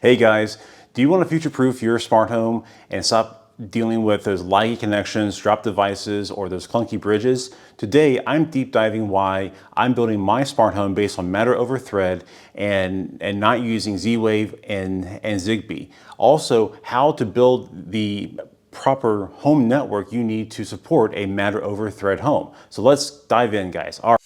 Hey guys, do you want to future-proof your smart home and stop dealing with those laggy connections, drop devices, or those clunky bridges? Today, I'm deep diving why I'm building my smart home based on Matter over Thread and not using Z-Wave and Zigbee. Also, how to build the proper home network you need to support a Matter over Thread home. So let's dive in, guys. All right.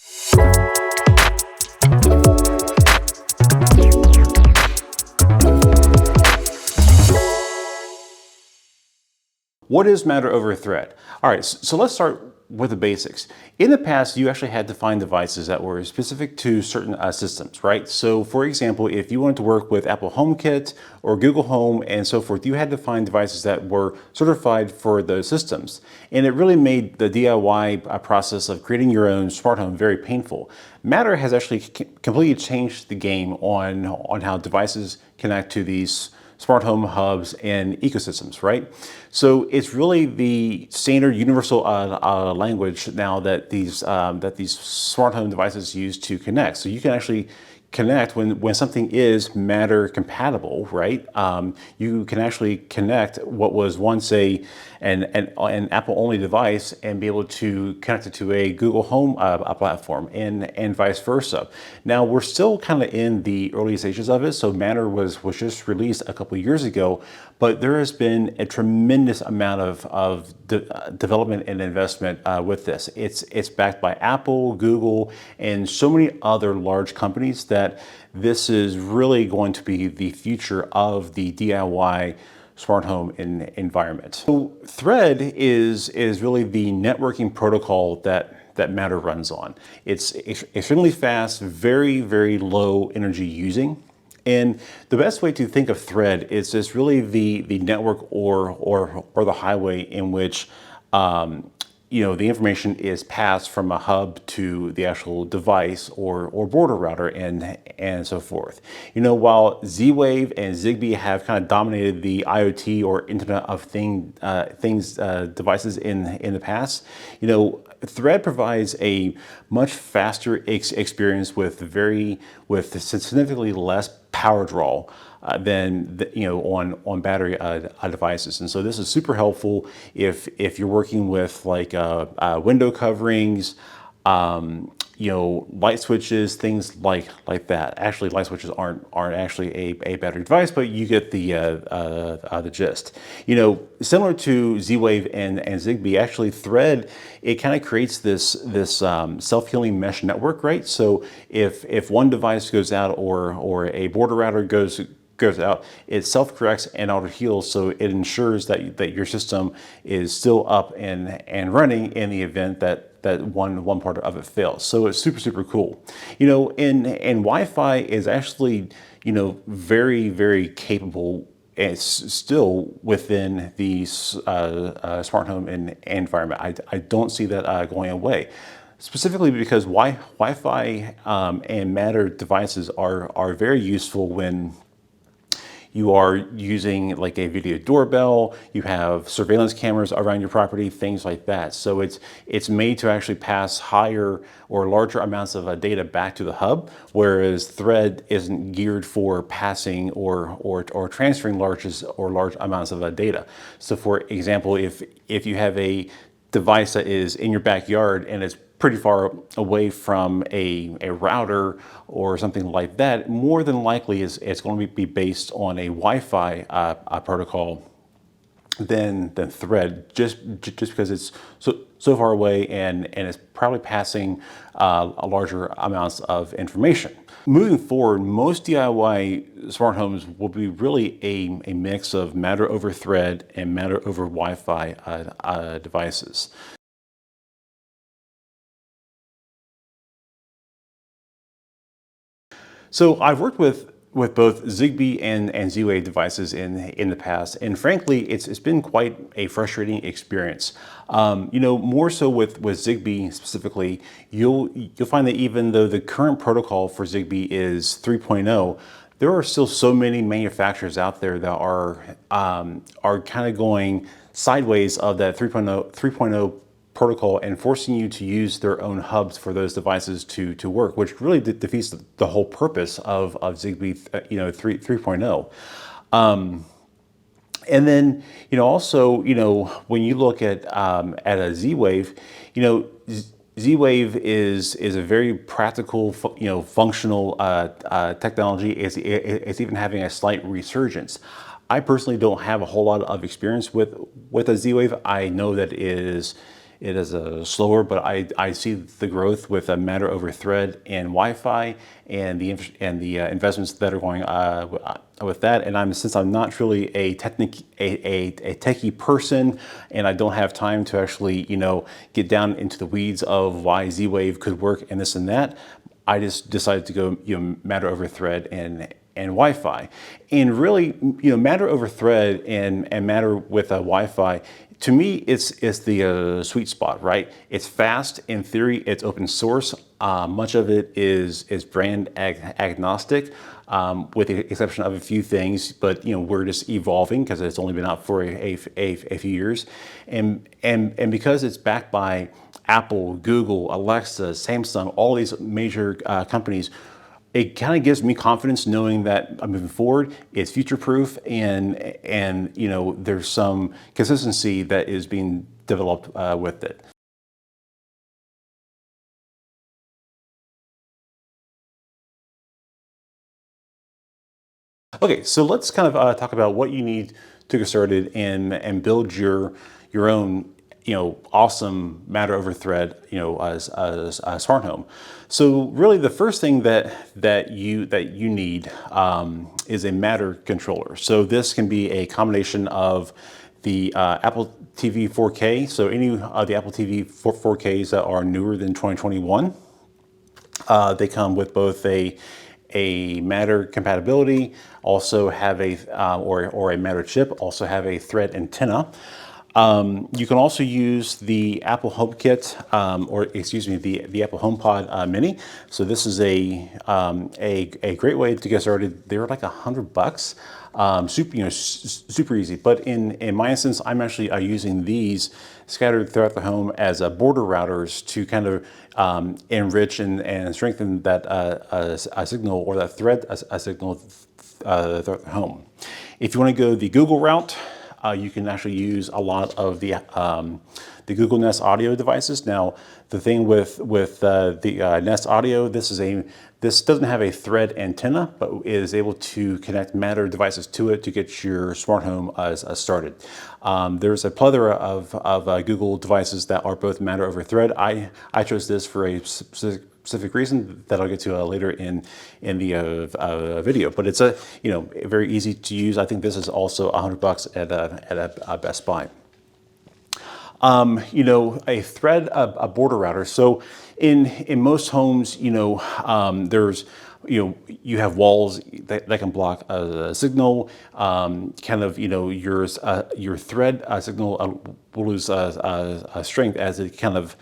What is Matter over Thread? All right, so let's start with the basics. In the past, you actually had to find devices that were specific to certain systems, right? So for example, if you wanted to work with Apple HomeKit or Google Home and so forth, you had to find devices that were certified for those systems. And it really made the DIY process of creating your own smart home very painful. Matter has actually completely changed the game on how devices connect to these smart home hubs and ecosystems, right? So it's really the standard universal language now that these smart home devices use to connect. So you can actually connect when something is Matter compatible, right? You can actually connect what was once an Apple only device and be able to connect it to a Google Home platform and vice versa. Now we're still kind of in the early stages of it. So Matter was just released a couple years ago, but there has been a tremendous amount of development and investment with this. It's backed by Apple, Google, and so many other large companies that this is really going to be the future of the DIY smart home environment. So Thread is really the networking protocol that Matter runs on. It's extremely fast, very, very low energy using. And the best way to think of Thread is just really the network or the highway in which the information is passed from a hub to the actual device or border router and so forth. While Z-Wave and Zigbee have kind of dominated the IoT or Internet of Things devices in the past, Thread provides a much faster experience with significantly less power draw than on battery devices. And so this is super helpful if you're working with like window coverings, light switches, things like that. Actually, light switches aren't actually a battery device, but you get the gist. Similar to Z-Wave and Zigbee, actually Thread, it kind of creates this self-healing mesh network, right? So if one device goes out or a border router goes out, it self-corrects and auto-heals, so it ensures that your system is still up and running in the event that one part of it fails. So it's super cool. And Wi-Fi is actually very, very capable. It's still within the smart home environment. I don't see that going away. Specifically because Wi-Fi and Matter devices are very useful when you are using like a video doorbell, you have surveillance cameras around your property, things like that. So it's made to actually pass higher or larger amounts of data back to the hub, whereas Thread isn't geared for passing or transferring large amounts of data. So for example, if you have a device that is in your backyard and it's pretty far away from a router or something like that, more than likely it's going to be based on a Wi-Fi protocol than Thread, just because it's so far away and it's probably passing larger amounts of information. Moving forward, most DIY smart homes will be really a mix of Matter over Thread and Matter over Wi-Fi devices. So I've worked with both Zigbee and Z-Wave devices in the past, and frankly, it's been quite a frustrating experience. More so with Zigbee specifically, you'll find that even though the current protocol for Zigbee is 3.0, there are still so many manufacturers out there that are kind of going sideways of that 3.0 protocol and forcing you to use their own hubs for those devices to work, which really defeats the whole purpose of Zigbee 3.0. And then, also, when you look at a Z-Wave, Z-Wave is a very practical, functional technology. It's even having a slight resurgence. I personally don't have a whole lot of experience with a Z-Wave. I know that it is slower, but I see the growth with a Matter over Thread and Wi-Fi and the investments that are going with that. And since I'm not really a techie person, and I don't have time to actually get down into the weeds of why Z-Wave could work and this and that, I just decided to go Matter over Thread and Wi-Fi. And really, Matter over Thread and Matter with Wi-Fi, to me, it's the sweet spot, right? It's fast. In theory, it's open source. Much of it is brand agnostic, with the exception of a few things. But we're just evolving because it's only been out for a few years, and because it's backed by Apple, Google, Alexa, Samsung, all these major companies. It kind of gives me confidence knowing that moving forward, it's future-proof and there's some consistency that is being developed with it. Okay, so let's kind of talk about what you need to get started and build your own awesome Matter over Thread as a smart home. So really the first thing that you need is a Matter controller. So this can be a combination of the Apple TV 4K, so any of the Apple TV 4Ks that are newer than 2021. They come with both a Matter compatibility, also have a or a Matter chip, also have a Thread antenna. You can also use the Apple HomeKit, or excuse me, the Apple HomePod Mini. So this is a great way to get started. They're like $100, super easy. But in my instance, I'm actually using these scattered throughout the home as border routers to kind of enrich and strengthen that a signal or that thread a signal throughout the home. If you want to go the Google route, you can actually use a lot of the Google Nest Audio devices. Now, the thing with the Nest Audio, this doesn't have a Thread antenna, but is able to connect Matter devices to it to get your smart home started. There's a plethora of Google devices that are both Matter over Thread. I chose this for a specific reason that I'll get to later in the video. But it's very easy to use. I think this is also $100 at a Best Buy. A Thread, a border router. So in most homes, there's you have walls that can block a signal. Your Thread signal will lose strength as it kind of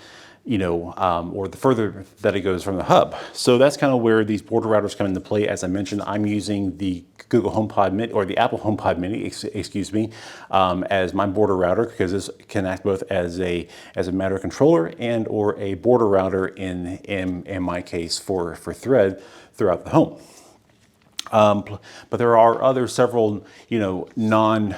or the further that it goes from the hub. So that's kind of where these border routers come into play. As I mentioned, I'm using the Google HomePod Mini, or the Apple HomePod Mini, excuse me, as my border router, because this can act both as a Matter controller and or a border router in my case for Thread throughout the home. But there are several non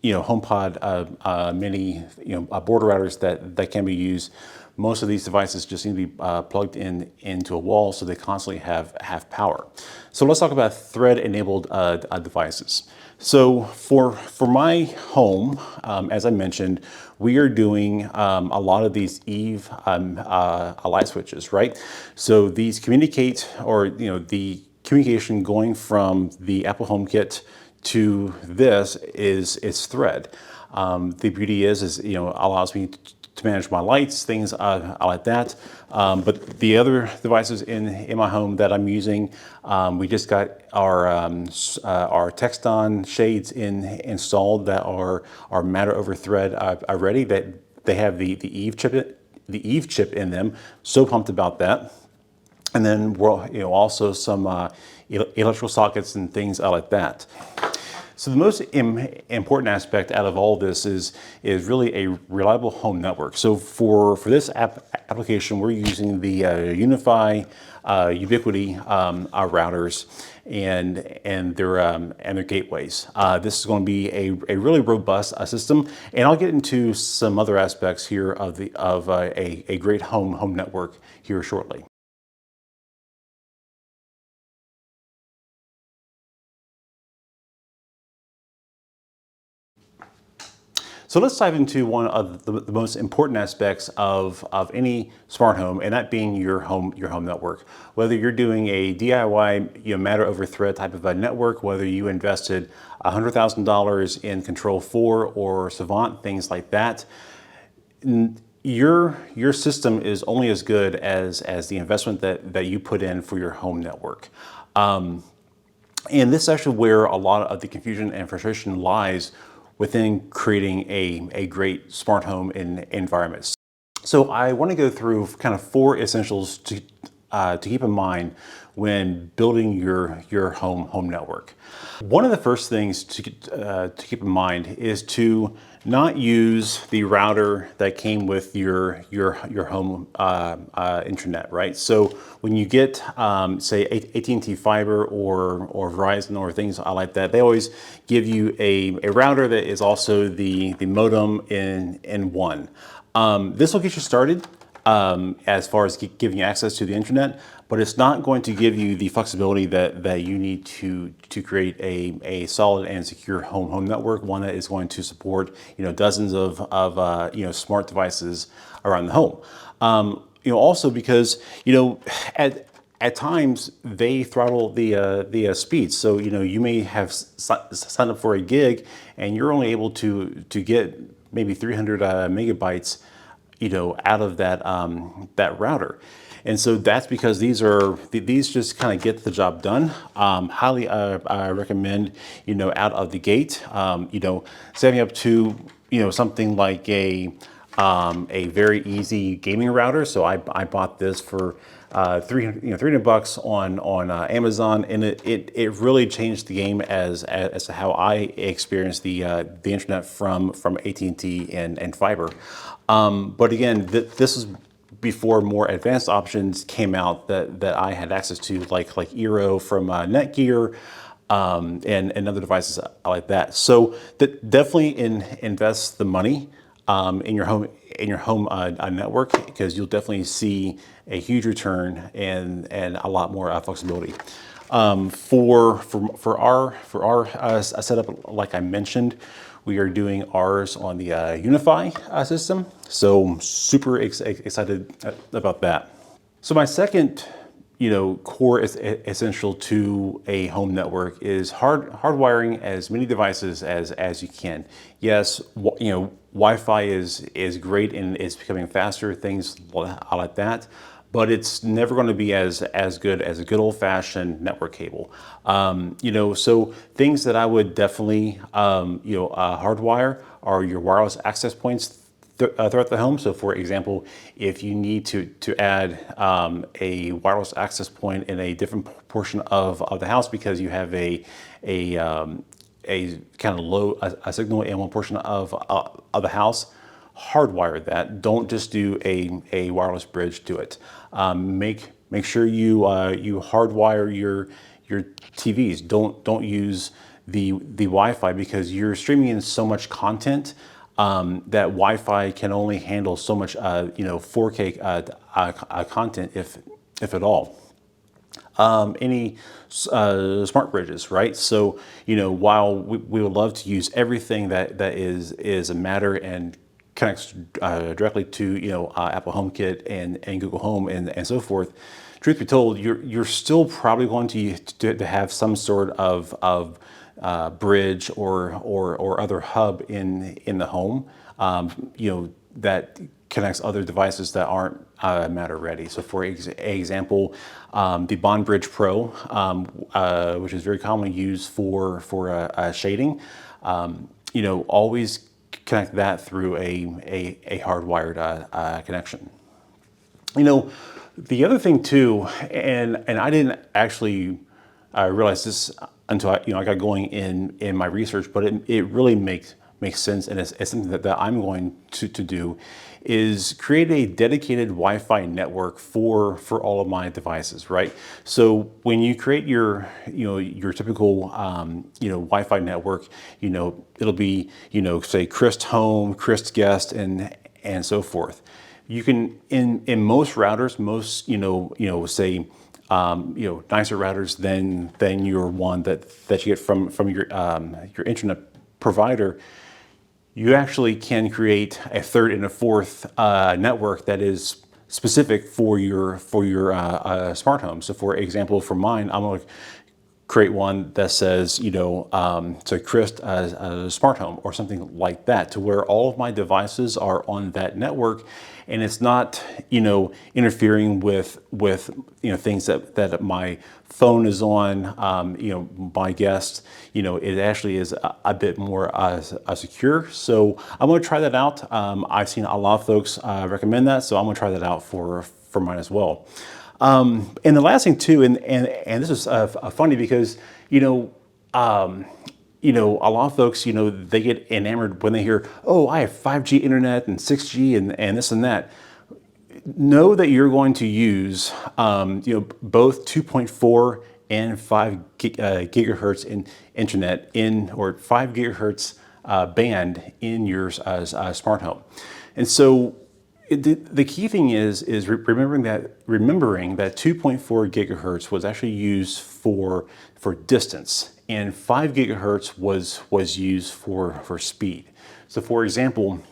HomePod Mini border routers that can be used. Most of these devices just need to be plugged into a wall, so they constantly have power. So let's talk about Thread-enabled devices. So for my home, as I mentioned, we are doing a lot of these Eve light switches, right? So these communicate, or the communication going from the Apple HomeKit to this is Thread. The beauty is allows me to manage my lights, things like that. But the other devices in my home that I'm using, we just got our Texton shades installed that are Matter over Thread already. That they have the Eve chip in them. So pumped about that. And then we're also some electrical sockets and things like that. So the most important aspect out of all this is really a reliable home network. So for this application, we're using the UniFi Ubiquiti routers and their gateways. This is going to be a really robust system, and I'll get into some other aspects here of a great home network here shortly. So let's dive into one of the most important aspects of any smart home, and that being your home network. Whether you're doing a DIY, matter over thread type of a network, whether you invested $100,000 in Control4 or Savant, things like that, your system is only as good as the investment that you put in for your home network. And this is actually where a lot of the confusion and frustration lies within creating a great smart home environment. So I want to go through kind of 4 essentials to keep in mind when building your home network. One of the first things to keep in mind is to not use the router that came with your home internet, right? So when you get say AT&T fiber or Verizon or things like that, they always give you a router that is also the modem in one. This will get you started as far as giving you access to the internet, but it's not going to give you the flexibility that you need to create a solid and secure home network, one that is going to support dozens of smart devices around the home. Also because at times they throttle the speeds. So you may have signed up for a gig and you're only able to get maybe 300 megabytes out of that router. And so that's because these just kind of get the job done. Highly I recommend out of the gate setting up to something like a very easy gaming router. So I bought this for $300 on Amazon, and it really changed the game as to how I experienced the internet from AT&T and fiber. But again, this is before more advanced options came out that I had access to, like Eero from Netgear, and other devices like that. So definitely invest the money in your home network, because you'll definitely see a huge return and a lot more flexibility. For our setup, like I mentioned, we are doing ours on the UniFi system, so super excited about that. So my second core essential to a home network is hardwiring as many devices as you can. Yes, Wi-Fi is great and it's becoming faster, things like that, but it's never going to be as good as a good old-fashioned network cable. So things that I would definitely hardwire are your wireless access points throughout the home. So for example, if you need to add a wireless access point in a different portion of the house because you have a kind of low signal in one portion of the house, hardwire that. Don't just do a wireless bridge to it. Make sure you hardwire your TVs. Don't use the Wi-Fi, because you're streaming in so much content that Wi-Fi can only handle so much 4K content, if at all. Any smart bridges, right? So while we would love to use everything that is a Matter and connects directly to Apple HomeKit and Google Home and so forth, truth be told, you're still probably going to have some sort of bridge or other hub in the home, that connects other devices that aren't Matter ready. So for example, the Bond Bridge Pro, which is very commonly used for shading, always connect that through a hardwired connection. The other thing too, and I didn't actually realize this I got going in my research, but it really makes sense, and it's something that I'm going to do, is create a dedicated Wi-Fi network for all of my devices, right? So when you create your your typical Wi-Fi network, it'll be say Chris Home, Chris Guest, and so forth. You can in most routers, most say nicer routers than your one that you get from your internet provider. You actually can create a third and a fourth network that is specific for your smart home. So, for example, for mine, I'm going to create one that says, to Chris smart home or something like that, to where all of my devices are on that network, and it's not, interfering with things that my phone is on, my guest, it actually is a bit more secure. So I'm going to try that out. I've seen a lot of folks recommend that, so I'm going to try that out for mine as well. And the last thing too, and this is funny because a lot of folks they get enamored when they hear, oh, I have 5G internet and 6G and this and that. Know that you're going to use both 2.4 and 5 gigahertz in internet or 5 gigahertz band in your smart home, and so. The key thing is remembering that 2.4 gigahertz was actually used for distance, and 5 gigahertz was used for speed. So, for example,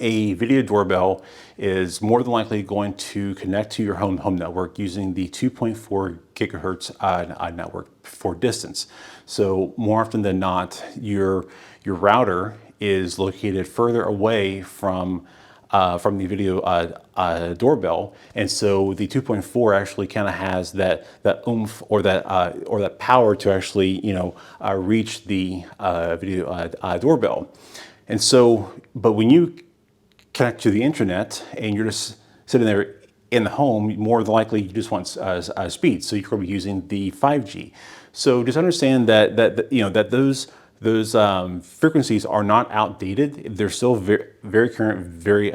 a video doorbell is more than likely going to connect to your home network using the 2.4 gigahertz network for distance. So more often than not, your router is located further away from the video doorbell, and so the 2.4 actually kind of has that oomph or that power to actually reach the video doorbell. And so, but when you connect to the internet and you're just sitting there in the home, more than likely you just want speed, so you're going to be using the 5G. So just understand that those frequencies are not outdated. They're still very current, very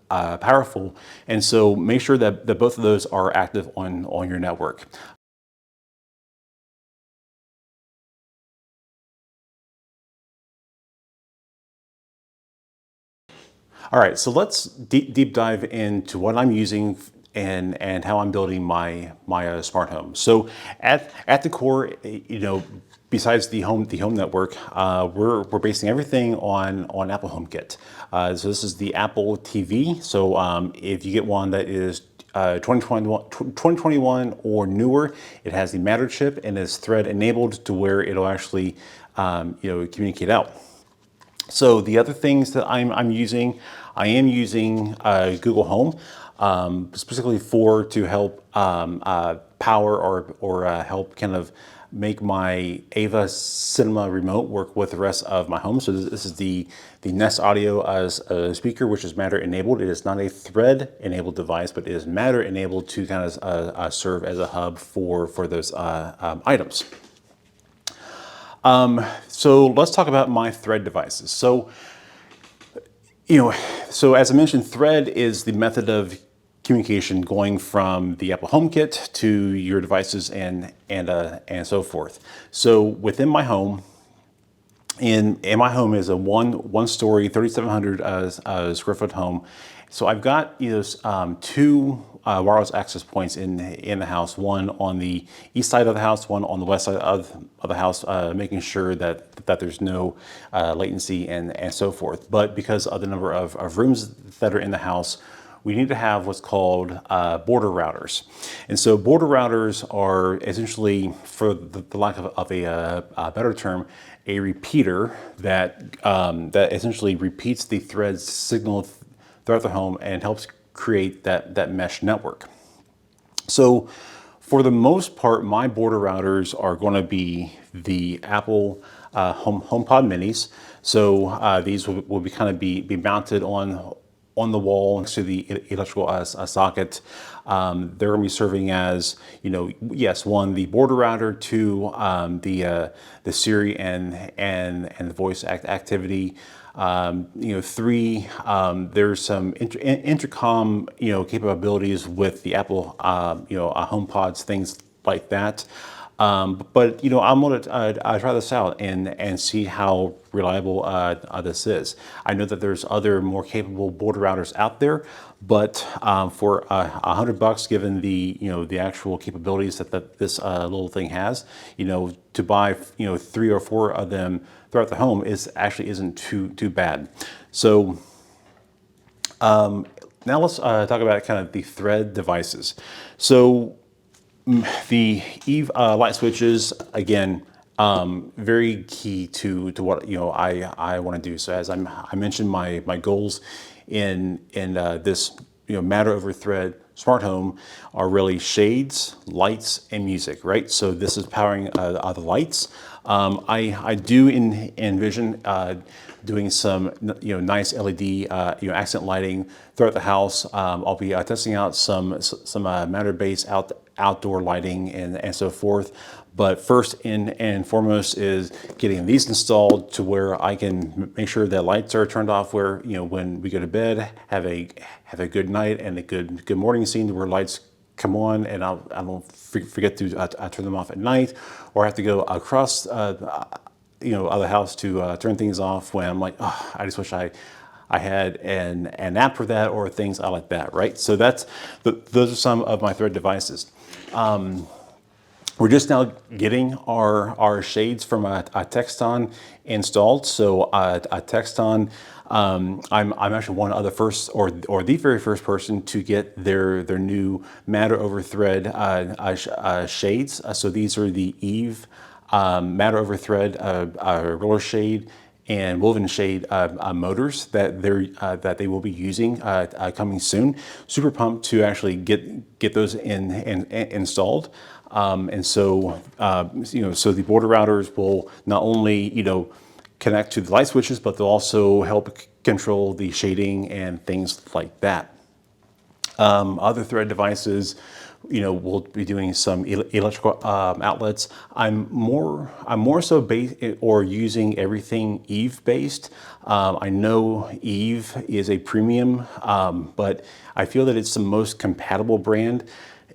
powerful, and so make sure that both of those are active on your network. All right, so let's deep dive into what I'm using and how I'm building my smart home. So at the core, besides the home network, we're basing everything on Apple HomeKit. So this is the Apple TV. So if you get one that is 2021 or newer, it has the Matter chip and is thread enabled to where it'll actually communicate out. So the other things that I'm using, I am using Google Home, specifically to help power or help kind of make my Ava Cinema remote work with the rest of my home. So this is the Nest Audio as a speaker, which is Matter enabled. It is not a thread enabled device, but it is Matter enabled to kind of serve as a hub for those items. So let's talk about my thread devices. So, so as I mentioned, thread is the method of communication going from the Apple HomeKit to your devices and so forth. So within my home, and my home is a one story, 3,700 square foot home. So I've got two wireless access points in the house, one on the east side of the house, one on the west side of the house, making sure that there's no latency and so forth. But because of the number of rooms that are in the house, we need to have what's called border routers. And so border routers are essentially, for the lack of a better term, a repeater that essentially repeats the thread's signal throughout the home and helps create that mesh network. So for the most part, my border routers are going to be the Apple HomePod minis. So these will be mounted on on the wall next to the electrical socket. They're going to be serving as, yes, one, the border router, two, the Siri and the voice activity. Three, there's some intercom, capabilities with the Apple, HomePods, things like that. But I'm gonna try this out and see how reliable this is. I know that there's other more capable border routers out there, but for $100, given the actual capabilities that this little thing has, to buy 3 or 4 of them throughout the home isn't too bad. So now let's talk about kind of the Thread devices. So the Eve light switches, again, very key to what I want to do. So as I mentioned, my goals in this Matter over Thread smart home are really shades, lights, and music, right? So this is powering the lights. I do envision doing some nice LED accent lighting throughout the house. I'll be testing out some Matter based outdoor lighting and so forth. But first and foremost is getting these installed to where I can make sure that lights are turned off where, when we go to bed, have a good night and a good morning scene where lights come on and I won't forget to turn them off at night, or I have to go across other house to turn things off when I'm like, oh, I just wish I had an app for that, or things like that, right? So those are some of my Thread devices. We're just now getting our shades from a Texton installed. So a Texton, I'm actually one of the first or the very first person to get their new Matter over Thread shades. So these are the Eve Matter over Thread roller shade and woven shade motors that they will be using coming soon. Super pumped to actually get those installed. And so, so the border routers will not only, connect to the light switches, but they'll also help control the shading and things like that. Other Thread devices, we'll be doing some electrical outlets. I'm more so using everything Eve based. I know Eve is a premium, but I feel that it's the most compatible brand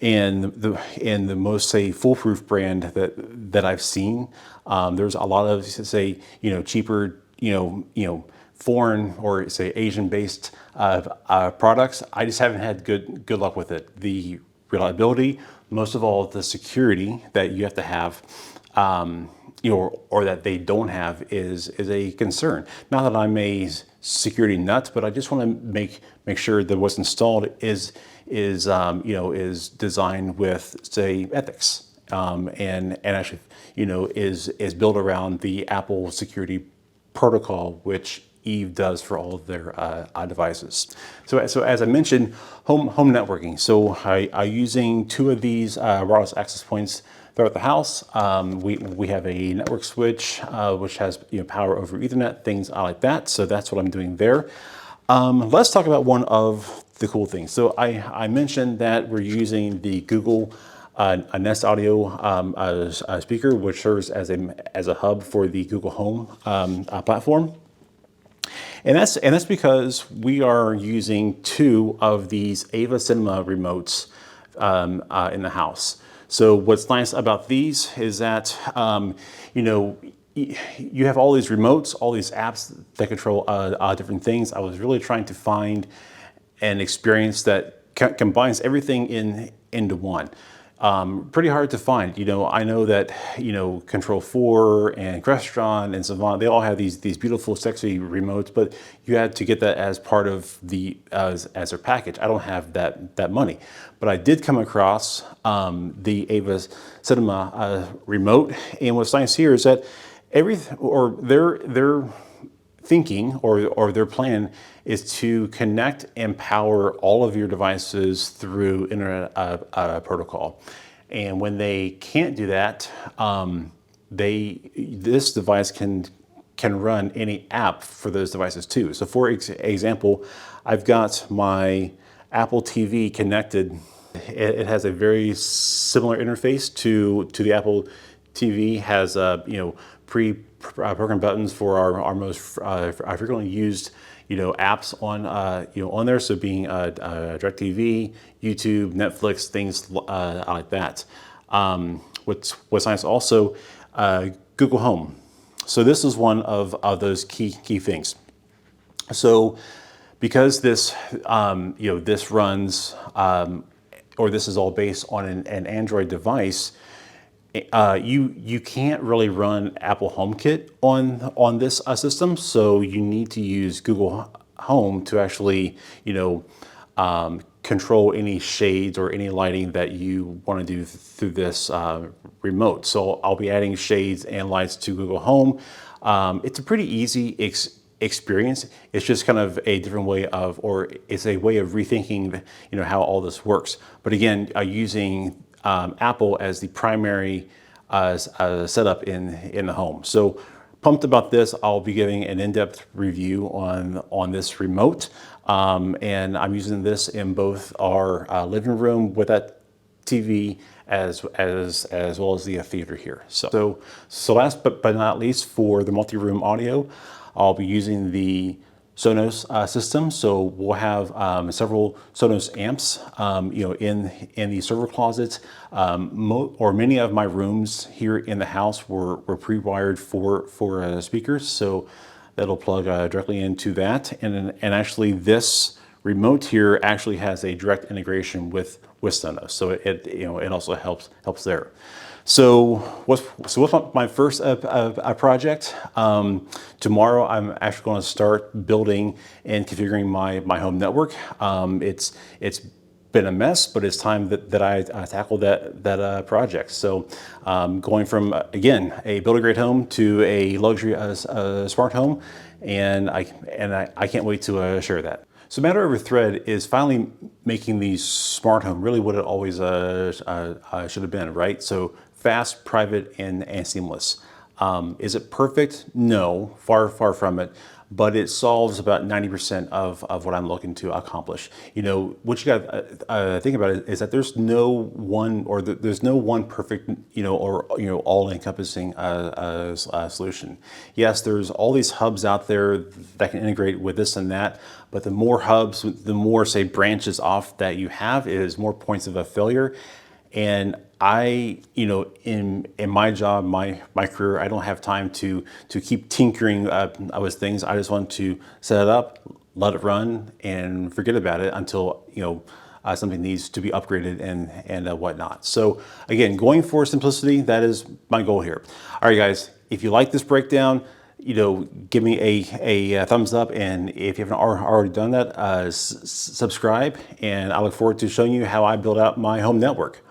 and the most, say, foolproof brand that I've seen. There's a lot of, say, cheaper, foreign or, say, Asian based products. I just haven't had good luck with it. The reliability, most of all, the security that you have to have, or that they don't have is a concern. Not that I'm a security nut, but I just want to make sure that what's installed is designed with, say, ethics, and actually, is built around the Apple security protocol, which Eve does for all of their devices. So as I mentioned, home networking. So I'm using 2 of these wireless access points throughout the house. We have a network switch which has power over Ethernet, things like that. So that's what I'm doing there. Let's talk about one of the cool things. So I mentioned that we're using the Google a Nest Audio speaker, which serves as a hub for the Google Home platform. And that's because we are using 2 of these Ava Cinema remotes in the house. So what's nice about these is that you have all these remotes, all these apps that control different things. I was really trying to find an experience that combines everything into one. Pretty hard to find. I know that Control4 and Restaurant and Savant, they all have these beautiful, sexy remotes, but you had to get that as part of as their package. I don't have that money, but I did come across the Ava Cinema remote, and what's nice here is that their thinking or their plan is to connect and power all of your devices through internet protocol. And when they can't do that, this device can can run any app for those devices too. So for example, I've got my Apple TV connected. It has a very similar interface to the Apple TV. Has pre-programmed buttons for our most frequently used apps on on there. So being DirecTV, YouTube, Netflix, things like that. What's nice also, Google Home. So this is one of those key things. So because this this runs or this is all based on an Android device, you can't really run Apple HomeKit on this system. So you need to use Google Home to actually control any shades or any lighting that you want to do through this remote. So I'll be adding shades and lights to Google Home. It's a pretty easy experience. It's just kind of a different way of, or it's a way of rethinking, how all this works. But again, using Apple as the primary setup in the home. So pumped about this. I'll be giving an in-depth review on this remote, and I'm using this in both our living room with that TV as well as the theater here. So last but not least, for the multi-room audio, I'll be using the Sonos system. So we'll have several Sonos amps, in the server closets. Or many of my rooms here in the house were pre-wired for speakers, so that'll plug directly into that. And actually, this remote here actually has a direct integration with Sonos, so it also helps there. So what's my first project? Tomorrow I'm actually going to start building and configuring my home network. It's been a mess, but it's time that I tackle that project. So going from again a builder grade home to a luxury smart home, and I can't wait to share that. So Matter over Thread is finally making the smart home really what it always should have been, right? So fast, private, and seamless. Is it perfect? No, far from it. But it solves about 90% of what I'm looking to accomplish. What you got to think about is that there's no one, or there's no one perfect, all-encompassing solution. Yes, there's all these hubs out there that can integrate with this and that, but the more hubs, the more, say, branches off that you have, is more points of a failure. And I, in my job, my career, I don't have time to keep tinkering with things. I just want to set it up, let it run, and forget about it until something needs to be upgraded and whatnot. So again, going for simplicity, that is my goal here. All right, guys, if you like this breakdown, give me a thumbs up, and if you haven't already done that, subscribe, and I look forward to showing you how I build out my home network.